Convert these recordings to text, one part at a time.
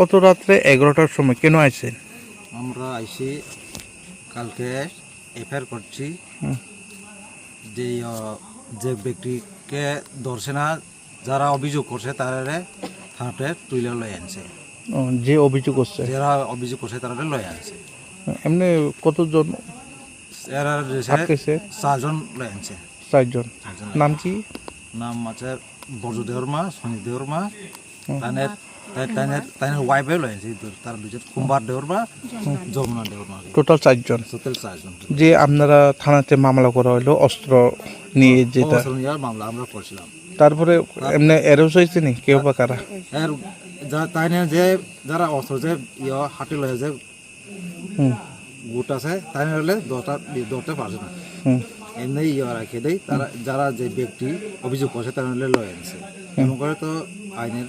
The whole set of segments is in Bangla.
অত রাত্রে 11টার সময় কেন আইছেন? আমরা আইসি কালকে এফআইআর করছি যে যে ব্যক্তিকে ধরছে না, যারা অভিযোগ করছে তারা থানাতে তুলে লয়ে আনছে। যে অভিযোগ করছে যারা অভিযোগ করছে তারা লয়ে আনছে। এমনি কতজন এরা আটকেছে? 4 জন লয়ে আনছে। 4 জন। নাম কি? নাম আছে বর্জ দেওর মা, শনি দেওর মা, তাইনের ওয়াইফে লয়ে আনছে। তার দুজন কুম্বার দেওর মা, যমুনা দেওর মা, টোটাল 4 জন। টোটাল 4 জন। যে আপনারা থানাতে মামলা করা হলো অস্ত্র নিয়ে, যেটা মামলা আমরা করছিলাম। তারপরে এমনি অ্যারেস্ট হয়েছে নি কেউ বা কারা? এর তাইনে যে যারা অস্ত্র যে হাতে লয়ে যে গুট আছে তাই হলে ধরতে পারছে না, এমনি রাখে দেয়। তারা যারা যে ব্যক্তি অভিযোগ করছে তারা হলে লয়ে আনছে। এমন করে তো আইনের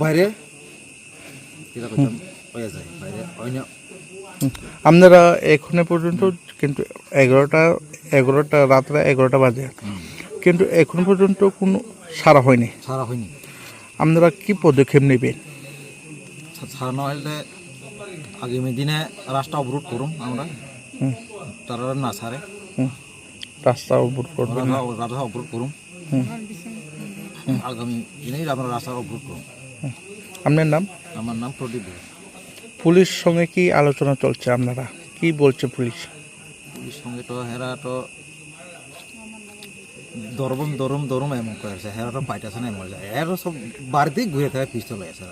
বাইরে হয়ে যায়, বাইরে অন্য। আপনারা এখনো পর্যন্ত কিন্তু 11টা রাত্রে 11টা বাজে, কিন্তু এখন পর্যন্ত কোনো সারা হয়নি। আপনারা কি পদক্ষেপ নেবেন? সারা না হলে আগামী দিনে রাস্তা অবরোধ করুন আমরা, তারা না ছাড়ে। রাস্তা অবরোধ করবেন? রাস্তা অবরোধ করুন, আগামী দিনেই আমরা রাস্তা অবরোধ করুন। আপনার নাম? আমার নাম প্রদীপ। পুলিশ সঙ্গে কি আলোচনা চলছে? আপনারা কি বলছে পুলিশ? পুলিশ সঙ্গে তো হেরা তো দরম এমন করেছে, হেরা তো পাইতেছে না, এমন যায়। এরা সব বাড়িতেই ঘুরে থাকে, পিস্তল আছে,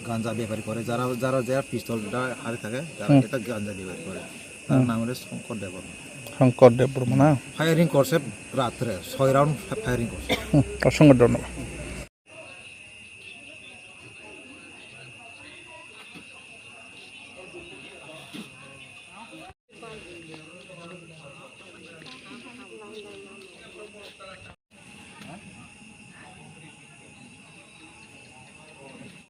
গাঞ্জা ব্যাপারি করে। যারা যারা পিস্তলটা হাতে থাকে, যারা এটা গাঞ্জা ব্যাপারি করে, তার নাম হলো শঙ্কর দেব বর্মা না? ফায়ারিং করছে রাত্রে 6 রাউন্ড ফায়ারিং করছে। অসংখ্য ধন্যবাদ।